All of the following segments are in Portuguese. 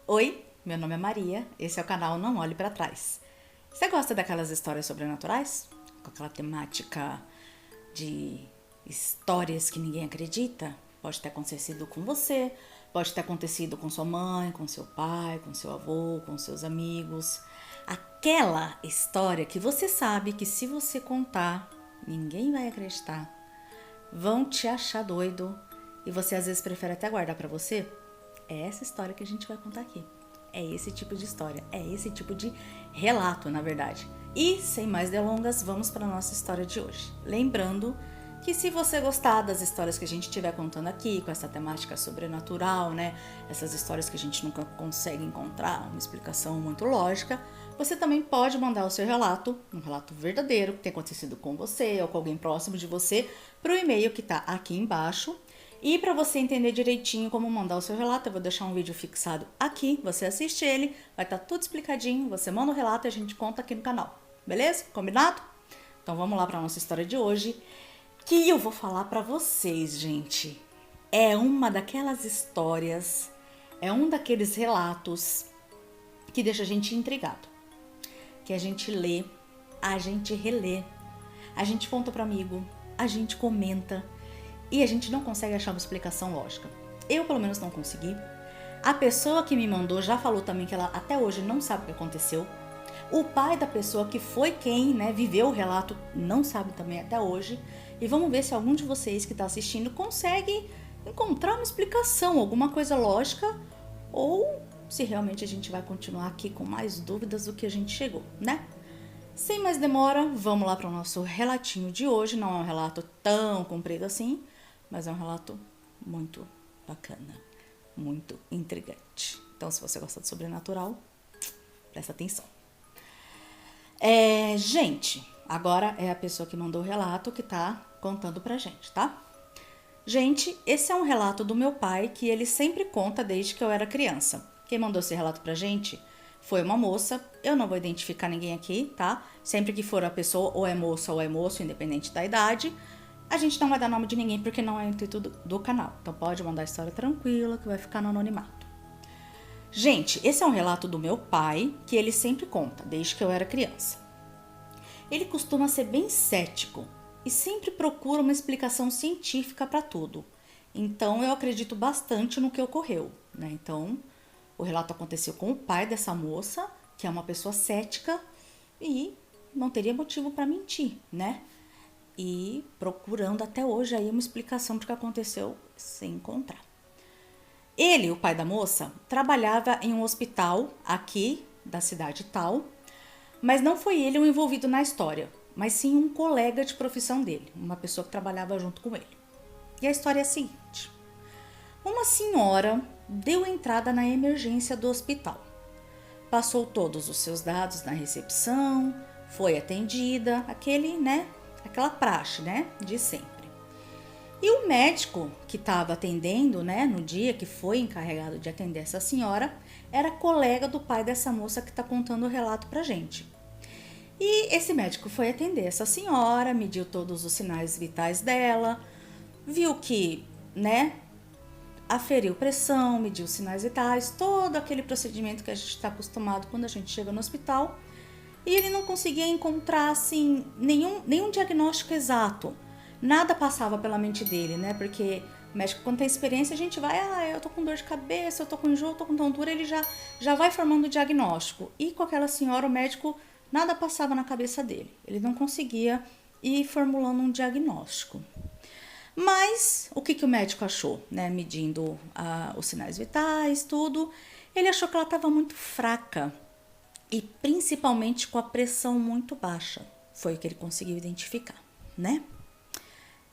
Oi, meu nome é Maria, esse é o canal Não Olhe Pra Trás. Você gosta daquelas histórias sobrenaturais? Com aquela temática de histórias que ninguém acredita? Pode ter acontecido com você, pode ter acontecido com sua mãe, com seu pai, com seu avô, com seus amigos. Aquela história que você sabe que se você contar, ninguém vai acreditar. Vão te achar doido e você às vezes prefere até guardar pra você. É essa história que a gente vai contar aqui. É esse tipo de história, é esse tipo de relato, na verdade. E sem mais delongas, vamos para a nossa história de hoje. Lembrando que se você gostar das histórias que a gente estiver contando aqui, com essa temática sobrenatural, né? Essas histórias que a gente nunca consegue encontrar uma explicação muito lógica, você também pode mandar o seu relato, um relato verdadeiro que tenha acontecido com você ou com alguém próximo de você, para o e-mail que está aqui embaixo. E para você entender direitinho como mandar o seu relato, eu vou deixar um vídeo fixado aqui, você assiste ele, vai estar tudo explicadinho, você manda o relato e a gente conta aqui no canal, beleza? Combinado? Então vamos lá para nossa história de hoje, que eu vou falar para vocês, gente. É uma daquelas histórias, é um daqueles relatos que deixa a gente intrigado, que a gente lê, a gente relê, a gente conta para amigo, a gente comenta, e a gente não consegue achar uma explicação lógica. Eu, pelo menos, não consegui. A pessoa que me mandou já falou também que ela até hoje não sabe o que aconteceu. O pai da pessoa que foi quem, viveu o relato não sabe também até hoje. E vamos ver se algum de vocês que está assistindo consegue encontrar uma explicação, alguma coisa lógica, ou se realmente a gente vai continuar aqui com mais dúvidas do que a gente chegou, né? Sem mais demora, vamos lá para o nosso relatinho de hoje. Não é um relato tão comprido assim, mas é um relato muito bacana, muito intrigante. Então, se você gosta de sobrenatural, presta atenção. Gente, agora é a pessoa que mandou o relato que tá contando pra gente, tá? Gente, esse é um relato do meu pai que ele sempre conta desde que eu era criança. Quem mandou esse relato pra gente foi uma moça. Eu não vou identificar ninguém aqui, tá? Sempre que for a pessoa, ou é moça ou é moço, independente da idade, a gente não vai dar nome de ninguém porque não é o intuito do canal. Então pode mandar a história tranquila que vai ficar no anonimato. Gente, esse é um relato do meu pai que ele sempre conta, desde que eu era criança. Ele costuma ser bem cético e sempre procura uma explicação científica para tudo. Então eu acredito bastante no que ocorreu, né? Então o relato aconteceu com o pai dessa moça, que é uma pessoa cética e não teria motivo para mentir, né? E procurando até hoje aí uma explicação do que aconteceu sem encontrar. Ele, o pai da moça, trabalhava em um hospital aqui da cidade tal, mas não foi ele o envolvido na história, mas sim um colega de profissão dele, uma pessoa que trabalhava junto com ele. E a história é a seguinte: uma senhora deu entrada na emergência do hospital. Passou todos os seus dados na recepção, foi atendida, aquela praxe, de sempre. E o médico que estava atendendo, no dia que foi encarregado de atender essa senhora, era colega do pai dessa moça que está contando o relato pra gente. E esse médico foi atender essa senhora, mediu todos os sinais vitais dela, viu que, aferiu pressão, mediu os sinais vitais, todo aquele procedimento que a gente está acostumado quando a gente chega no hospital. E ele não conseguia encontrar, assim, nenhum diagnóstico exato. Nada passava pela mente dele, Porque o médico, quando tem experiência, a gente vai, eu tô com dor de cabeça, eu tô com enjoo, eu tô com tontura, ele já vai formando o diagnóstico. E com aquela senhora, o médico, nada passava na cabeça dele. Ele não conseguia ir formulando um diagnóstico. Mas o que o médico achou, medindo os sinais vitais, tudo, ele achou que ela estava muito fraca e principalmente com a pressão muito baixa. Foi o que ele conseguiu identificar,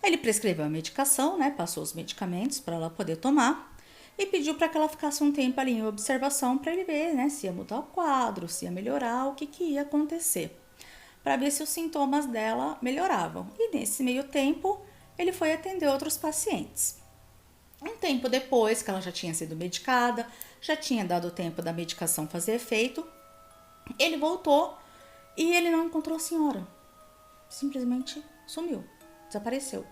Ele prescreveu a medicação, passou os medicamentos para ela poder tomar e pediu para que ela ficasse um tempo ali em observação para ele ver, se ia mudar o quadro, se ia melhorar, o que ia acontecer, para ver se os sintomas dela melhoravam. E nesse meio tempo, ele foi atender outros pacientes. Um tempo depois que ela já tinha sido medicada, já tinha dado tempo da medicação fazer efeito, ele voltou e ele não encontrou a senhora. Simplesmente sumiu, desapareceu.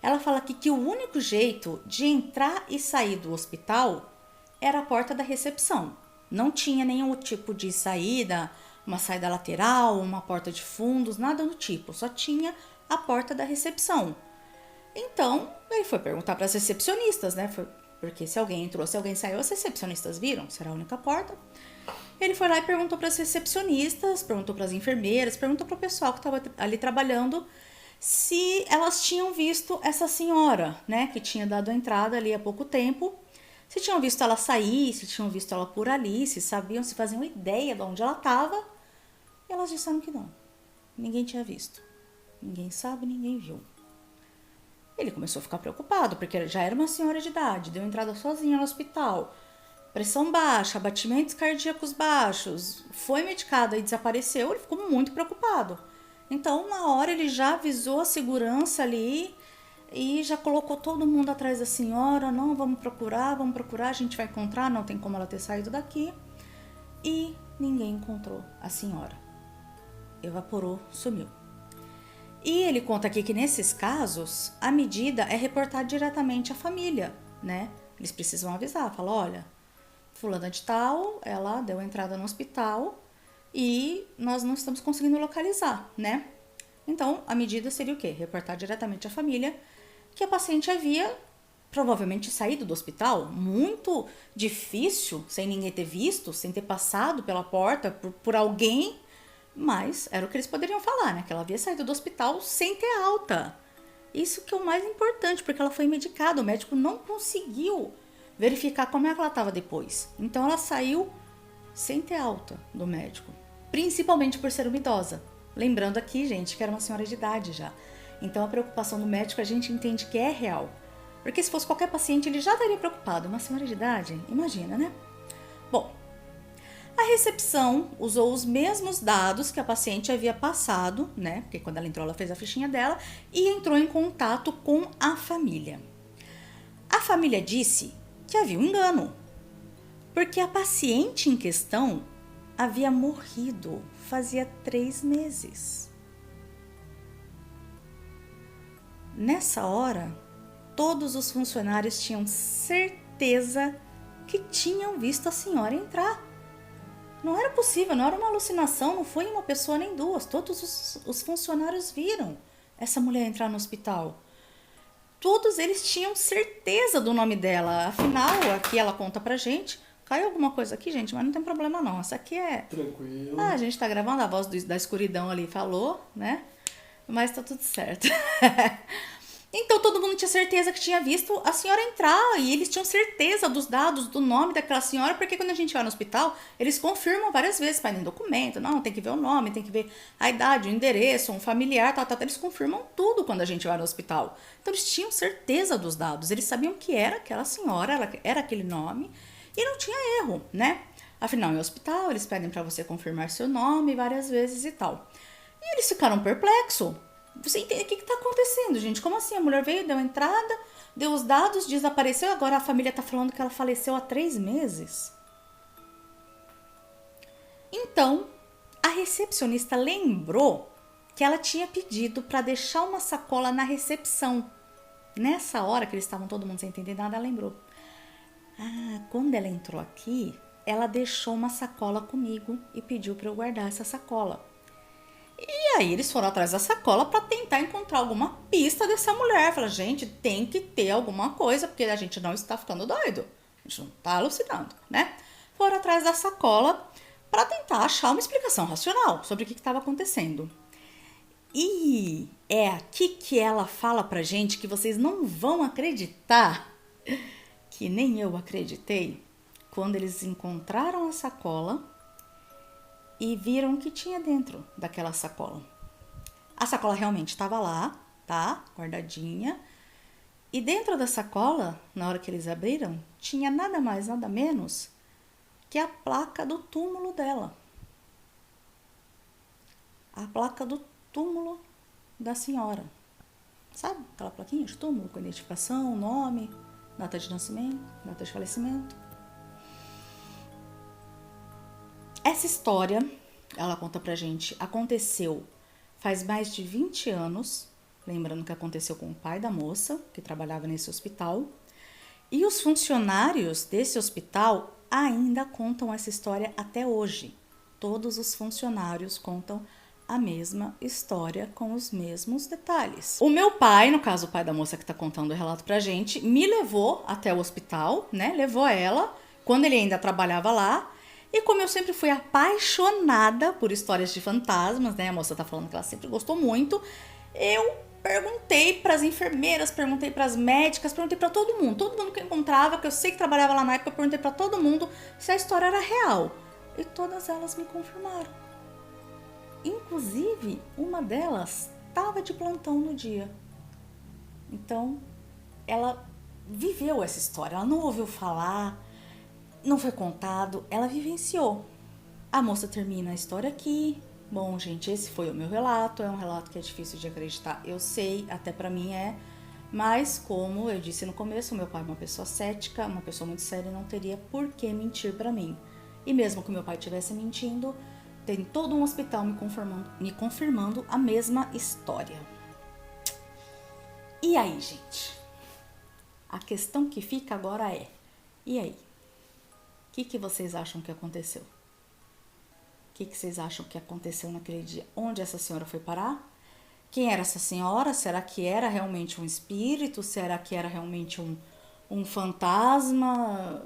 Ela fala aqui que o único jeito de entrar e sair do hospital era a porta da recepção. Não tinha nenhum tipo de saída, uma saída lateral, uma porta de fundos, nada do tipo. Só tinha a porta da recepção. Então, ele foi perguntar para as recepcionistas, né? Porque se alguém entrou, se alguém saiu, as recepcionistas viram, será a única porta. Ele foi lá e perguntou para as recepcionistas, perguntou para as enfermeiras, perguntou para o pessoal que estava ali trabalhando se elas tinham visto essa senhora, né? Que tinha dado a entrada ali há pouco tempo. Se tinham visto ela sair, se tinham visto ela por ali, se sabiam, se faziam ideia de onde ela estava. E elas disseram que não. Ninguém tinha visto. Ninguém sabe, ninguém viu. Ele começou a ficar preocupado, porque já era uma senhora de idade, deu entrada sozinha no hospital, pressão baixa, batimentos cardíacos baixos, foi medicada e desapareceu, ele ficou muito preocupado. Então, na hora, ele já avisou a segurança ali e já colocou todo mundo atrás da senhora, não, vamos procurar, a gente vai encontrar, não tem como ela ter saído daqui. E ninguém encontrou a senhora. Evaporou, sumiu. E ele conta aqui que nesses casos, a medida é reportar diretamente à família, né? Eles precisam avisar, falar, olha, fulana de tal, ela deu entrada no hospital e nós não estamos conseguindo localizar, né? Então, a medida seria o quê? Reportar diretamente à família que a paciente havia provavelmente saído do hospital, muito difícil, sem ninguém ter visto, sem ter passado pela porta por alguém. Mas era o que eles poderiam falar, né? Que ela havia saído do hospital sem ter alta. Isso que é o mais importante, porque ela foi medicada. O médico não conseguiu verificar como é que ela estava depois. Então ela saiu sem ter alta do médico. Principalmente por ser uma idosa. Lembrando aqui, gente, que era uma senhora de idade já. Então a preocupação do médico a gente entende que é real. Porque se fosse qualquer paciente, ele já estaria preocupado. Uma senhora de idade, imagina, né? Bom, a recepção usou os mesmos dados que a paciente havia passado, né? Porque quando ela entrou, ela fez a fichinha dela e entrou em contato com a família. A família disse que havia um engano, porque a paciente em questão havia morrido fazia 3 meses. Nessa hora, todos os funcionários tinham certeza que tinham visto a senhora entrar. Não era possível, não era uma alucinação, não foi uma pessoa nem duas. Todos os funcionários viram essa mulher entrar no hospital. Todos eles tinham certeza do nome dela. Afinal, aqui ela conta pra gente. Caiu alguma coisa aqui, gente, mas não tem problema não. Essa aqui é... Tranquilo. A gente tá gravando, a voz da escuridão ali falou, né? Mas tá tudo certo. Então todo mundo tinha certeza que tinha visto a senhora entrar e eles tinham certeza dos dados, do nome daquela senhora, porque quando a gente vai no hospital, eles confirmam várias vezes, pedem documento, não, tem que ver o nome, tem que ver a idade, o endereço, um familiar, tal, eles confirmam tudo quando a gente vai no hospital. Então eles tinham certeza dos dados, eles sabiam que era aquela senhora, era aquele nome e não tinha erro, né? Afinal, em hospital, eles pedem para você confirmar seu nome várias vezes e tal. E eles ficaram perplexos. Você entende o que está acontecendo, gente? Como assim? A mulher veio, deu entrada, deu os dados, desapareceu, agora a família está falando que ela faleceu há 3 meses. Então, a recepcionista lembrou que ela tinha pedido para deixar uma sacola na recepção. Nessa hora que eles estavam todo mundo sem entender nada, ela lembrou. Ah, quando ela entrou aqui, ela deixou uma sacola comigo e pediu para eu guardar essa sacola. E aí eles foram atrás da sacola para tentar encontrar alguma pista dessa mulher. Falaram, gente, tem que ter alguma coisa, porque a gente não está ficando doido. A gente não está alucinando, né? Foram atrás da sacola para tentar achar uma explicação racional sobre o que estava acontecendo. E é aqui que ela fala pra gente que vocês não vão acreditar, que nem eu acreditei, quando eles encontraram a sacola e viram o que tinha dentro daquela sacola. A sacola realmente estava lá, tá? Guardadinha. E dentro da sacola, na hora que eles abriram, tinha nada mais, nada menos que a placa do túmulo dela. A placa do túmulo da senhora. Sabe? Aquela plaquinha de túmulo com identificação, nome, data de nascimento, data de falecimento. Essa história, ela conta pra gente, aconteceu faz mais de 20 anos, lembrando que aconteceu com o pai da moça, que trabalhava nesse hospital, E os funcionários desse hospital ainda contam essa história até hoje. Todos os funcionários contam a mesma história com os mesmos detalhes. O meu pai, no caso o pai da moça que está contando o relato pra gente, me levou até o hospital, né? Levou ela, quando ele ainda trabalhava lá. E como eu sempre fui apaixonada por histórias de fantasmas, né? A moça tá falando que ela sempre gostou muito. Eu perguntei para as enfermeiras, perguntei para as médicas, perguntei para todo mundo que eu encontrava, que eu sei que trabalhava lá na época, eu perguntei para todo mundo se a história era real. E todas elas me confirmaram. Inclusive, uma delas estava de plantão no dia. Então, ela viveu essa história. Ela não ouviu falar, não foi contado, ela vivenciou. A moça termina a história aqui. Bom, gente, esse foi o meu relato. É um relato que é difícil de acreditar, eu sei, até pra mim é. Mas, como eu disse no começo, meu pai é uma pessoa cética, uma pessoa muito séria, não teria por que mentir pra mim. E mesmo que meu pai estivesse mentindo, tem todo um hospital me confirmando a mesma história. E aí, gente? A questão que fica agora é: e aí? O que vocês acham que aconteceu? O que vocês acham que aconteceu naquele dia? Onde essa senhora foi parar? Quem era essa senhora? Será que era realmente um espírito? Será que era realmente um fantasma?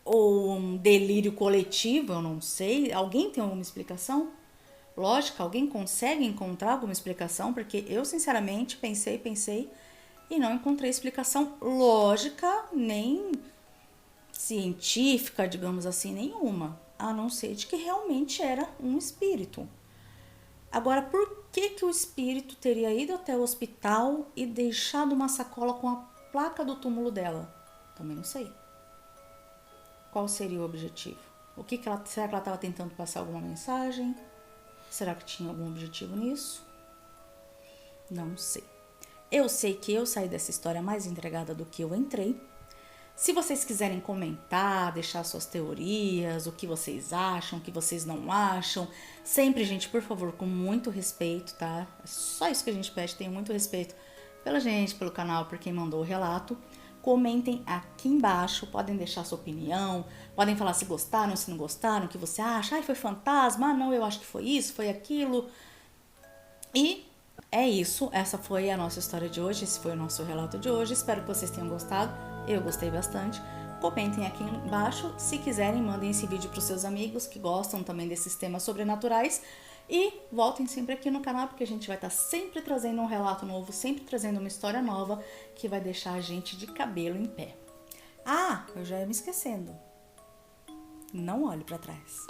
Ou um delírio coletivo? Eu não sei. Alguém tem alguma explicação? Lógica, alguém consegue encontrar alguma explicação? Porque eu, sinceramente, pensei e não encontrei explicação lógica, nem científica, digamos assim, nenhuma. A não ser de que realmente era um espírito. Agora, por que o espírito teria ido até o hospital e deixado uma sacola com a placa do túmulo dela? Também não sei. Qual seria o objetivo? Será que ela estava tentando passar alguma mensagem? Será que tinha algum objetivo nisso? Não sei. Eu sei que eu saí dessa história mais entregada do que eu entrei. Se vocês quiserem comentar, deixar suas teorias, o que vocês acham, o que vocês não acham, sempre, gente, por favor, com muito respeito, tá? É só isso que a gente pede, tenha muito respeito pela gente, pelo canal, por quem mandou o relato. Comentem aqui embaixo, podem deixar sua opinião, podem falar se gostaram, se não gostaram, o que você acha. Ai, foi fantasma, ah, não, eu acho que foi isso, foi aquilo. E é isso, essa foi a nossa história de hoje, esse foi o nosso relato de hoje. Espero que vocês tenham gostado, eu gostei bastante. Comentem aqui embaixo, se quiserem, mandem esse vídeo para os seus amigos que gostam também desses temas sobrenaturais. E voltem sempre aqui no canal, porque a gente vai estar sempre trazendo um relato novo, sempre trazendo uma história nova que vai deixar a gente de cabelo em pé. Ah, eu já ia me esquecendo. Não olhe para trás.